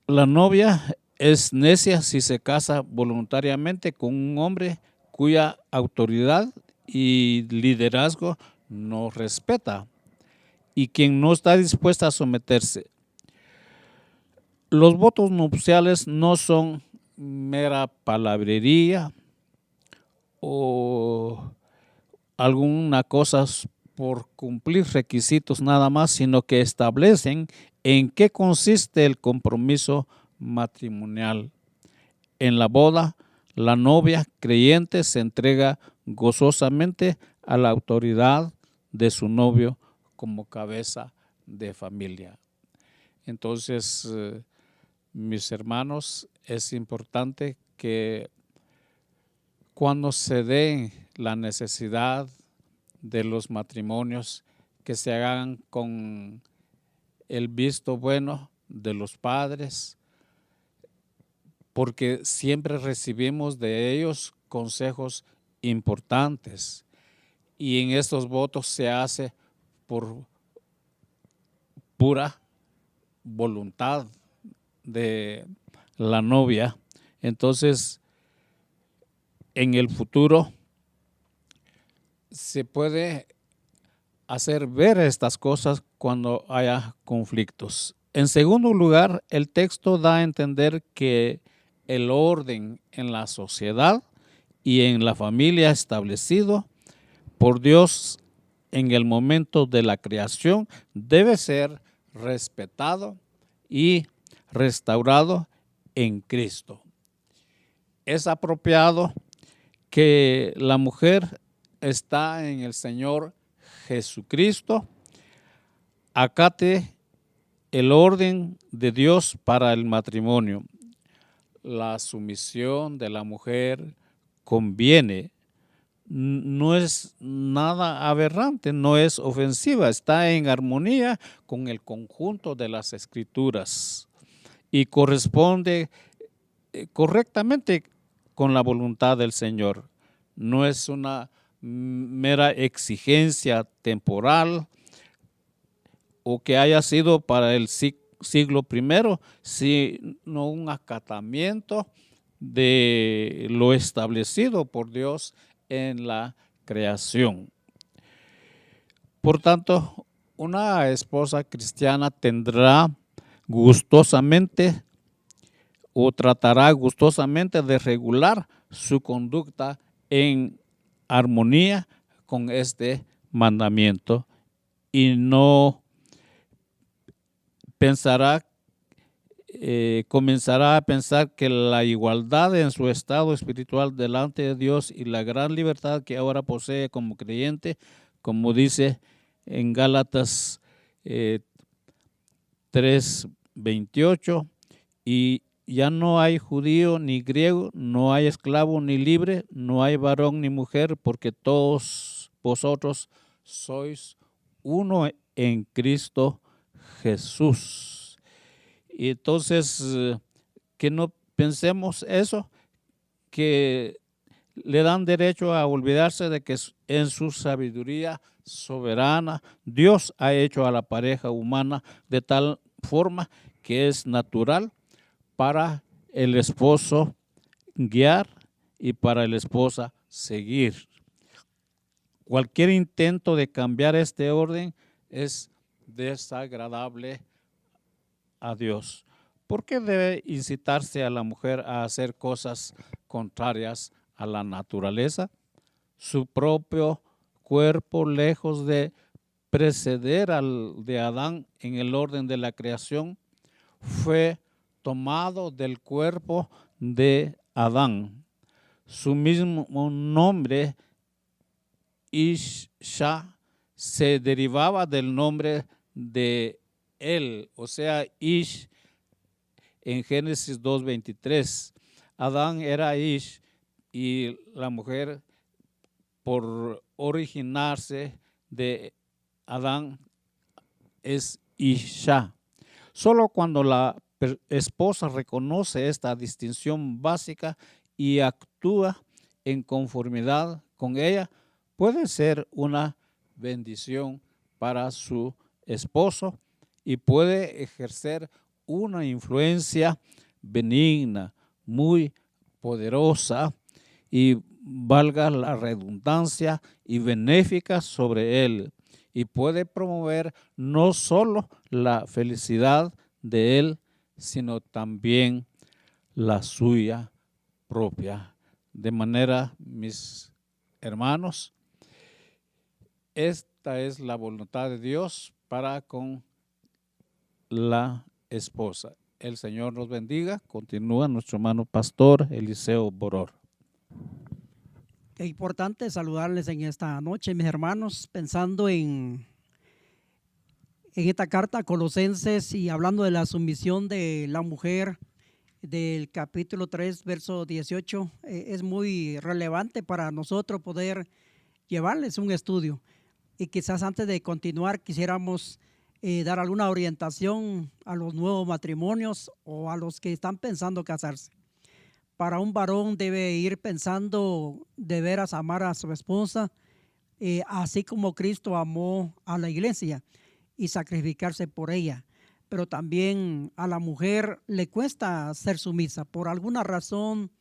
novia es necia si se casa voluntariamente con un hombre cuya autoridad y liderazgo no respeta y quien no está dispuesta a someterse. Los votos nupciales no son mera palabrería o alguna cosa por cumplir requisitos nada más, sino que establecen en qué consiste el compromiso matrimonial. En la boda, la novia creyente se entrega gozosamente a la autoridad de su novio como cabeza de familia. Entonces, mis hermanos, es importante que cuando se dé la necesidad de los matrimonios, que se hagan con el visto bueno de los padres, porque siempre recibimos de ellos consejos importantes y en estos votos se hace por pura voluntad de la novia. Entonces, en el futuro se puede hacer ver estas cosas cuando haya conflictos. En segundo lugar, el texto da a entender que el orden en la sociedad y en la familia establecido por Dios en el momento de la creación debe ser respetado y restaurado en Cristo. Es apropiado que la mujer está en el Señor Jesucristo, acate el orden de Dios para el matrimonio. La sumisión de la mujer conviene, no es nada aberrante, no es ofensiva, está en armonía con el conjunto de las Escrituras y corresponde correctamente con la voluntad del Señor. No es una mera exigencia temporal o que haya sido para el siglo I, sino un acatamiento de lo establecido por Dios en la creación. Por tanto, una esposa cristiana tendrá gustosamente o tratará gustosamente de regular su conducta en armonía con este mandamiento y no comenzará a pensar que la igualdad en su estado espiritual delante de Dios y la gran libertad que ahora posee como creyente, como dice en Gálatas 3:28, y ya no hay judío ni griego, no hay esclavo ni libre, no hay varón ni mujer, porque todos vosotros sois uno en Cristo Jesús. Y entonces, que no pensemos eso, que le dan derecho a olvidarse de que en su sabiduría soberana Dios ha hecho a la pareja humana de tal forma que es natural para el esposo guiar y para la esposa seguir. Cualquier intento de cambiar este orden es desagradable a Dios. ¿Por qué debe incitarse a la mujer a hacer cosas contrarias a la naturaleza? Su propio cuerpo, lejos de preceder al de Adán en el orden de la creación, fue tomado del cuerpo de Adán. Su mismo nombre, Isha, se derivaba del nombre de él, o sea, Ish, en Génesis 2:23. Adán era Ish y la mujer, por originarse de Adán, es Isha. Solo cuando la esposa reconoce esta distinción básica y actúa en conformidad con ella, puede ser una bendición para su esposo y puede ejercer una influencia benigna, muy poderosa y, valga la redundancia, y benéfica sobre él, y puede promover no solo la felicidad de él, sino también la suya propia. De manera, mis hermanos, esta es la voluntad de Dios para con la esposa. El Señor nos bendiga. Continúa nuestro hermano pastor Eliseo Boror. Qué importante saludarles en esta noche, mis hermanos, pensando en esta carta a Colosenses y hablando de la sumisión de la mujer del capítulo 3, verso 18, es muy relevante para nosotros poder llevarles un estudio. Y quizás antes de continuar quisiéramos dar alguna orientación a los nuevos matrimonios o a los que están pensando casarse. para un varón debe ir pensando de veras amar a su esposa, así como Cristo amó a la iglesia y sacrificarse por ella. Pero también a la mujer le cuesta ser sumisa. Por alguna razón,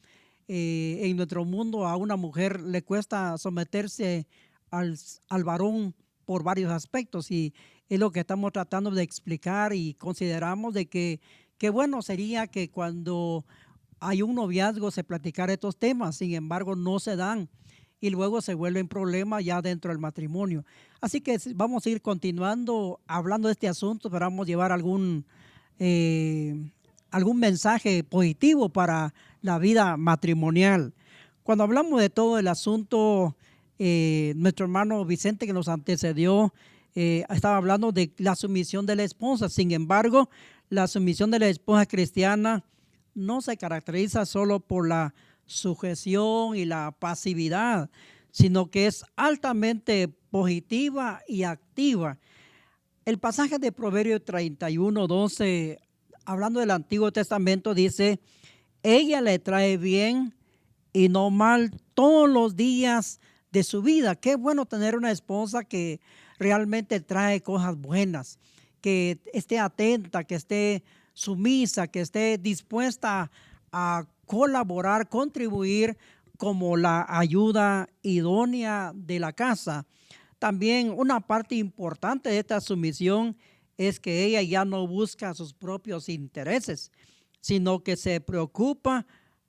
en nuestro mundo a una mujer le cuesta someterse al varón por varios aspectos, y es lo que estamos tratando de explicar, y consideramos de que bueno sería que cuando hay un noviazgo se platicara estos temas. Sin embargo, no se dan y luego se vuelven problemas ya dentro del matrimonio. Así que vamos a ir continuando hablando de este asunto, pero vamos a llevar algún mensaje positivo para la vida matrimonial. Cuando hablamos de todo el asunto, nuestro hermano Vicente, que nos antecedió, estaba hablando de la sumisión de la esposa. Sin embargo, la sumisión de la esposa cristiana no se caracteriza solo por la sujeción y la pasividad, sino que es altamente positiva y activa. El pasaje de Proverbios 31:12, hablando del Antiguo Testamento, dice: ella le trae bien y no mal todos los días de su vida. Qué bueno tener una esposa que realmente trae cosas buenas, que esté atenta, que esté sumisa, que esté dispuesta a colaborar, contribuir como la ayuda idónea de la casa. También una parte importante de esta sumisión es que ella ya no busca sus propios intereses, sino que se preocupa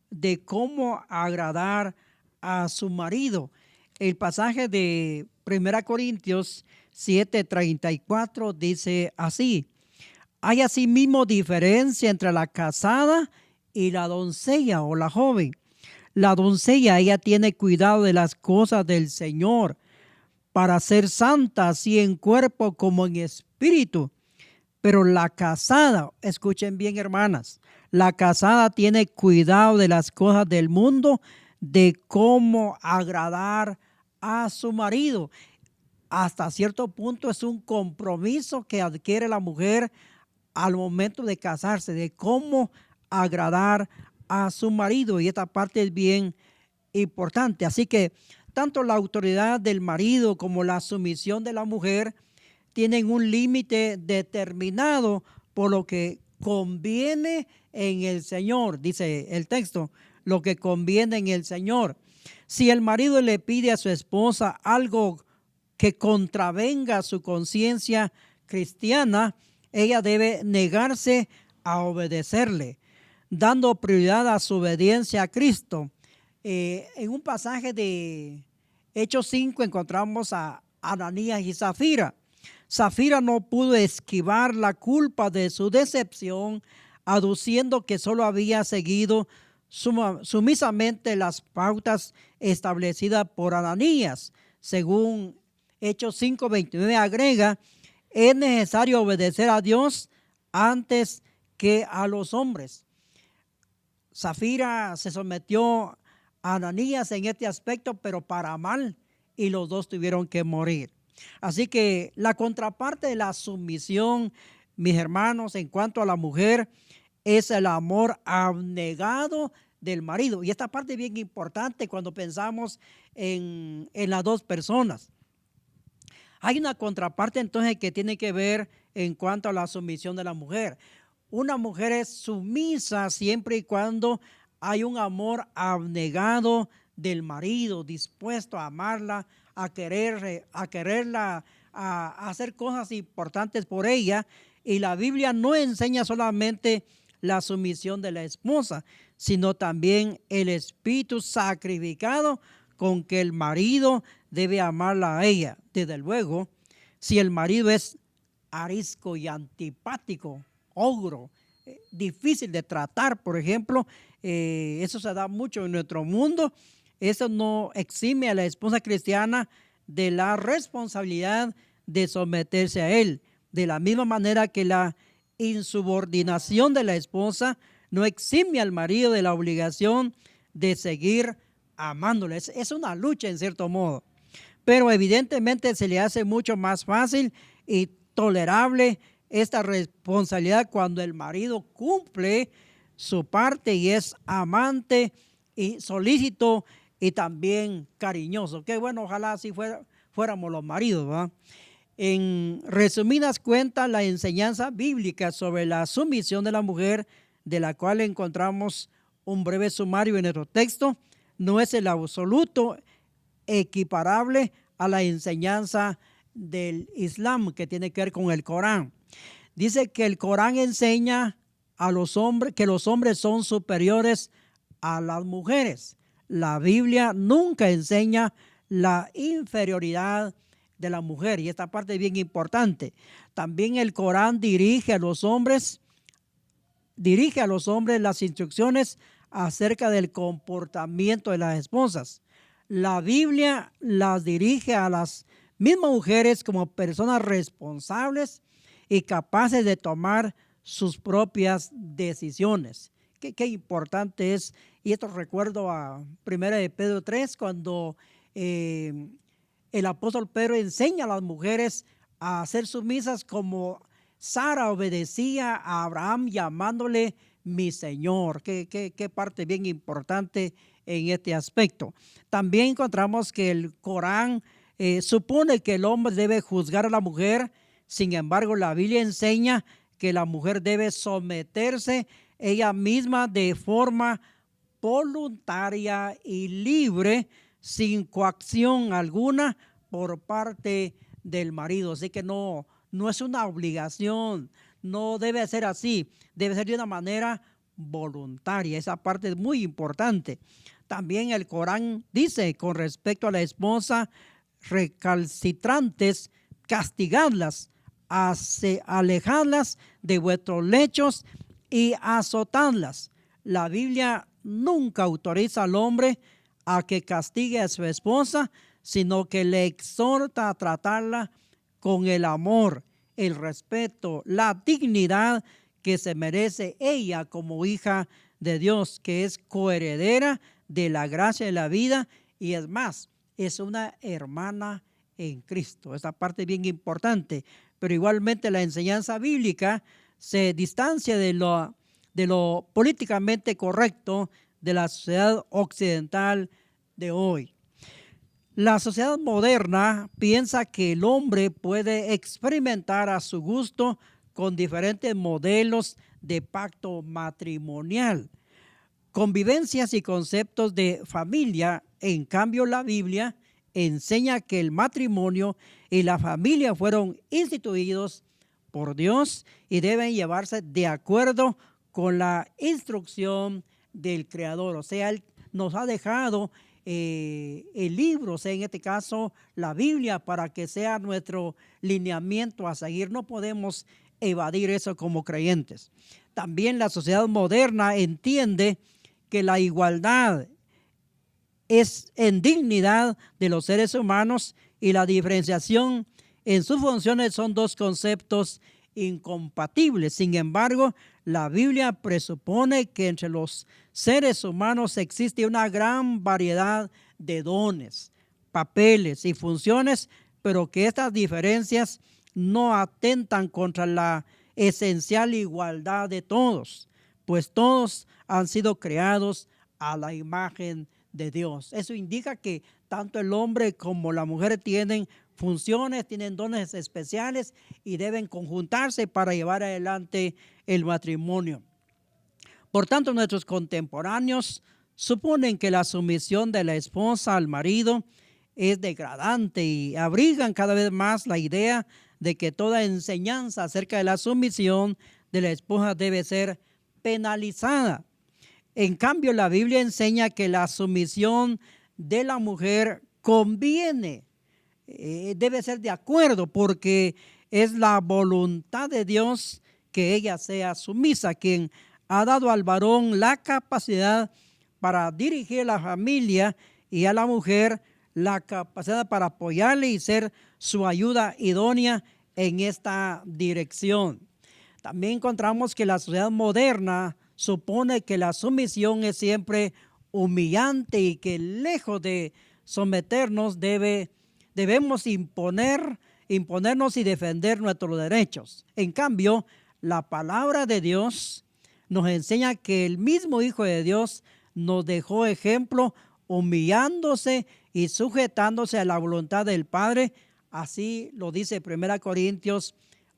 de cómo agradar a su marido. El pasaje de 1 Corintios 7:34 dice así: hay asimismo diferencia entre la casada y la doncella o la joven. La doncella, ella tiene cuidado de las cosas del Señor para ser santa, así en cuerpo como en espíritu. Pero la casada, escuchen bien, hermanas, la casada tiene cuidado de las cosas del mundo, de cómo agradar a su marido. Hasta cierto punto es un compromiso que adquiere la mujer al momento de casarse, de cómo agradar a su marido, y esta parte es bien importante. Así que tanto la autoridad del marido como la sumisión de la mujer tienen un límite determinado, por lo que conviene en el Señor, dice el texto, lo que conviene en el Señor. Si el marido le pide a su esposa algo que contravenga su conciencia cristiana, ella debe negarse a obedecerle, dando prioridad a su obediencia a Cristo. En un pasaje de Hechos 5 encontramos a Ananías y Zafira. Zafira no pudo esquivar la culpa de su decepción, aduciendo que solo había seguido sumisamente las pautas establecidas por Ananías. Según Hechos 5:29 agrega: es necesario obedecer a Dios antes que a los hombres. Zafira se sometió a Ananías en este aspecto, pero para mal, y los dos tuvieron que morir. Así que la contraparte de la sumisión, mis hermanos, en cuanto a la mujer, es el amor abnegado del marido. Y esta parte es bien importante cuando pensamos en las dos personas. Hay una contraparte entonces que tiene que ver en cuanto a la sumisión de la mujer. Una mujer es sumisa siempre y cuando hay un amor abnegado del marido, dispuesto a amarla, a quererla, a hacer cosas importantes por ella. Y la Biblia no enseña solamente la sumisión de la esposa, sino también el espíritu sacrificado con que el marido debe amarla a ella. Desde luego, si el marido es arisco y antipático, ogro, difícil de tratar, por ejemplo, eso se da mucho en nuestro mundo, eso no exime a la esposa cristiana de la responsabilidad de someterse a él, de la misma manera que la insubordinación de la esposa no exime al marido de la obligación de seguir amándole. Es una lucha en cierto modo, pero evidentemente se le hace mucho más fácil y tolerable esta responsabilidad cuando el marido cumple su parte y es amante y solícito y también cariñoso. Qué bueno, ojalá así fuéramos los maridos, ¿verdad? En resumidas cuentas, la enseñanza bíblica sobre la sumisión de la mujer, de la cual encontramos un breve sumario en nuestro texto, no es en absoluto equiparable a la enseñanza del Islam, que tiene que ver con el Corán. Dice que el Corán enseña a los hombres que los hombres son superiores a las mujeres. La Biblia nunca enseña la inferioridad de la mujer, y esta parte es bien importante. También el Corán dirige a los hombres las instrucciones acerca del comportamiento de las esposas. La Biblia las dirige a las mismas mujeres como personas responsables y capaces de tomar sus propias decisiones. Qué importante es, y esto recuerdo a 1 de Pedro 3, cuando el apóstol Pedro enseña a las mujeres a ser sumisas como Sara obedecía a Abraham llamándole mi Señor. Qué parte bien importante en este aspecto. También encontramos que el Corán supone que el hombre debe juzgar a la mujer. Sin embargo, la Biblia enseña que la mujer debe someterse ella misma de forma voluntaria y libre, sin coacción alguna por parte del marido. Así que no es una obligación, no debe ser así, debe ser de una manera voluntaria. Esa parte es muy importante. También el Corán dice con respecto a la esposa recalcitrantes, castigadlas, alejadlas de vuestros lechos y azotadlas. La Biblia nunca autoriza al hombre a que castigue a su esposa, sino que le exhorta a tratarla con el amor, el respeto, la dignidad que se merece ella como hija de Dios, que es coheredera de la gracia de la vida, y es más, es una hermana en Cristo. Esa parte es bien importante, pero igualmente la enseñanza bíblica se distancia de lo políticamente correcto de la sociedad occidental de hoy. La sociedad moderna piensa que el hombre puede experimentar a su gusto con diferentes modelos de pacto matrimonial, convivencias y conceptos de familia. En cambio, la Biblia enseña que el matrimonio y la familia fueron instituidos por Dios y deben llevarse de acuerdo con la instrucción del Creador. O sea, Él nos ha dejado el libro, o sea, en este caso la Biblia, para que sea nuestro lineamiento a seguir. No podemos evadir eso como creyentes. También la sociedad moderna entiende que la igualdad es en dignidad de los seres humanos y la diferenciación en sus funciones son dos conceptos incompatibles. Sin embargo, la Biblia presupone que entre los seres humanos existe una gran variedad de dones, papeles y funciones, pero que estas diferencias no atentan contra la esencial igualdad de todos, pues todos han sido creados a la imagen de Dios. Eso indica que tanto el hombre como la mujer tienen funciones, tienen dones especiales y deben conjuntarse para llevar adelante el matrimonio. Por tanto, nuestros contemporáneos suponen que la sumisión de la esposa al marido es degradante y abrigan cada vez más la idea de que toda enseñanza acerca de la sumisión de la esposa debe ser penalizada. En cambio, la Biblia enseña que la sumisión de la mujer conviene, debe ser de acuerdo, porque es la voluntad de Dios que ella sea sumisa, quien ha dado al varón la capacidad para dirigir la familia y a la mujer la capacidad para apoyarle y ser su ayuda idónea en esta dirección. También encontramos que la sociedad moderna supone que la sumisión es siempre humillante y que lejos de someternos debemos imponernos y defender nuestros derechos. En cambio, la palabra de Dios nos enseña que el mismo Hijo de Dios nos dejó ejemplo humillándose y sujetándose a la voluntad del Padre. Así lo dice 1 Corintios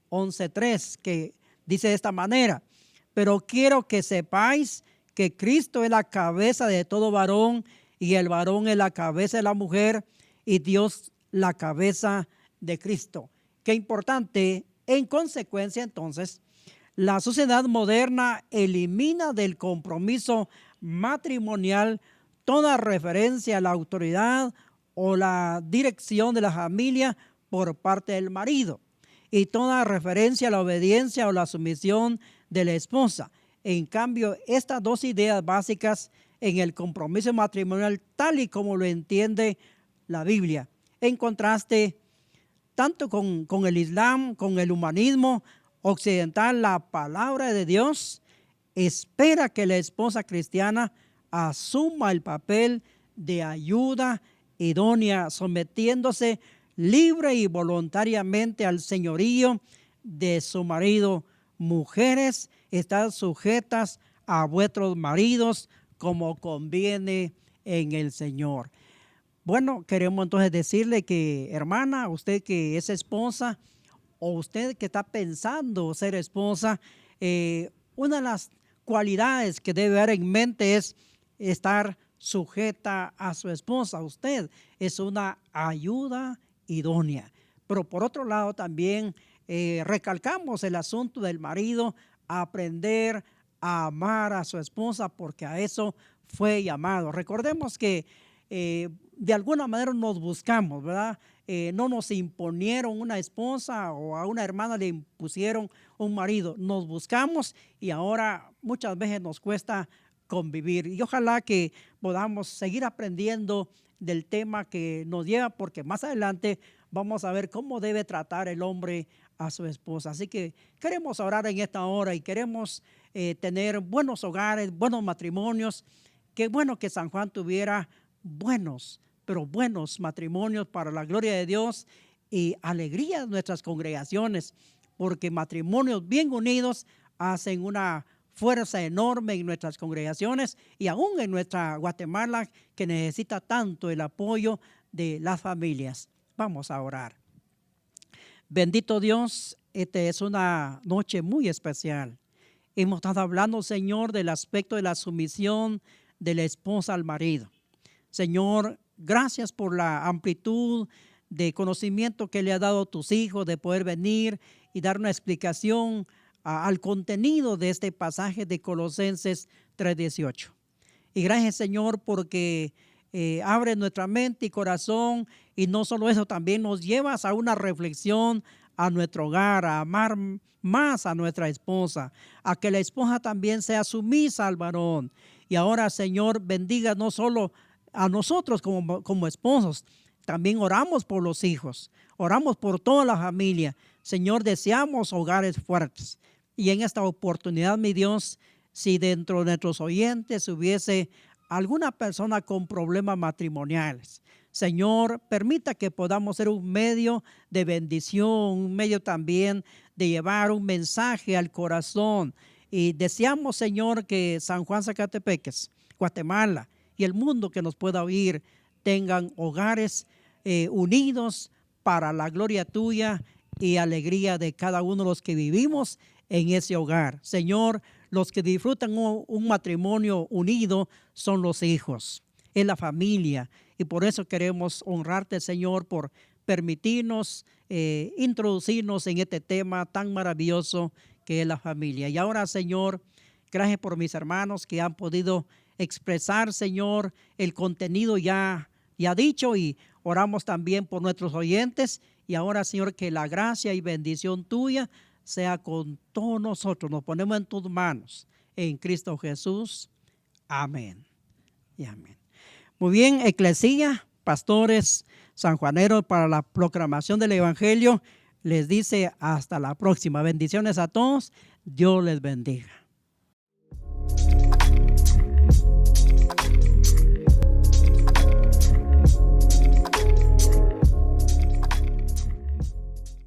11:3, que dice de esta manera: pero quiero que sepáis que Cristo es la cabeza de todo varón, y el varón es la cabeza de la mujer, y Dios la cabeza de Cristo. Qué importante. En consecuencia, entonces, la sociedad moderna elimina del compromiso matrimonial toda referencia a la autoridad o la dirección de la familia por parte del marido, y toda referencia a la obediencia o la sumisión de la esposa. En cambio, estas dos ideas básicas en el compromiso matrimonial, tal y como lo entiende la Biblia, en contraste tanto con el Islam, con el humanismo occidental, la palabra de Dios espera que la esposa cristiana asuma el papel de ayuda idónea, sometiéndose libre y voluntariamente al señorío de su marido. Mujeres, estad sujetas a vuestros maridos como conviene en el Señor. Bueno, queremos entonces decirle que, hermana, usted que es esposa, o usted que está pensando ser esposa, una de las cualidades que debe haber en mente es estar sujeta a su esposa. Usted es una ayuda idónea. Pero por otro lado también recalcamos el asunto del marido, aprender a amar a su esposa, porque a eso fue llamado. Recordemos que de alguna manera nos buscamos, ¿verdad? No nos imponieron una esposa, o a una hermana le impusieron un marido. Nos buscamos y ahora muchas veces nos cuesta convivir. Y ojalá que podamos seguir aprendiendo del tema que nos lleva, porque más adelante vamos a ver cómo debe tratar el hombre a su esposa. Así que queremos orar en esta hora y queremos tener buenos hogares, buenos matrimonios. Qué bueno que San Juan tuviera buenos, pero buenos matrimonios para la gloria de Dios y alegría de nuestras congregaciones, porque matrimonios bien unidos hacen una fuerza enorme en nuestras congregaciones y aún en nuestra Guatemala, que necesita tanto el apoyo de las familias. Vamos a orar. Bendito Dios, esta es una noche muy especial. Hemos estado hablando, Señor, del aspecto de la sumisión de la esposa al marido. Señor, gracias por la amplitud de conocimiento que le ha dado a tus hijos, de poder venir y dar una explicación al contenido de este pasaje de Colosenses 3:18. Y gracias, Señor, porque abre nuestra mente y corazón, y no solo eso, también nos llevas a una reflexión a nuestro hogar, a amar más a nuestra esposa, a que la esposa también sea sumisa al varón. Y ahora, Señor, bendiga no solo a nosotros como esposos, también oramos por los hijos, oramos por toda la familia. Señor, deseamos hogares fuertes. Y en esta oportunidad, mi Dios, si dentro de nuestros oyentes hubiese alguna persona con problemas matrimoniales, Señor, permita que podamos ser un medio de bendición, un medio también de llevar un mensaje al corazón. Y deseamos, Señor, que San Juan Zacatepeques, Guatemala y el mundo que nos pueda oír tengan hogares unidos para la gloria tuya y alegría de cada uno de los que vivimos en ese hogar. Señor, los que disfrutan un matrimonio unido son los hijos, es la familia, y por eso queremos honrarte, Señor, por permitirnos introducirnos en este tema tan maravilloso que es la familia. Y ahora, Señor, gracias por mis hermanos que han podido expresar, Señor, el contenido ya dicho, y oramos también por nuestros oyentes. Y ahora, Señor, que la gracia y bendición tuya sea con todos nosotros. Nos ponemos en tus manos, en Cristo Jesús. Amén y amén. Muy bien, eclesía, pastores sanjuaneros, para la proclamación del evangelio, les dice hasta la próxima. Bendiciones a todos. Dios les bendiga.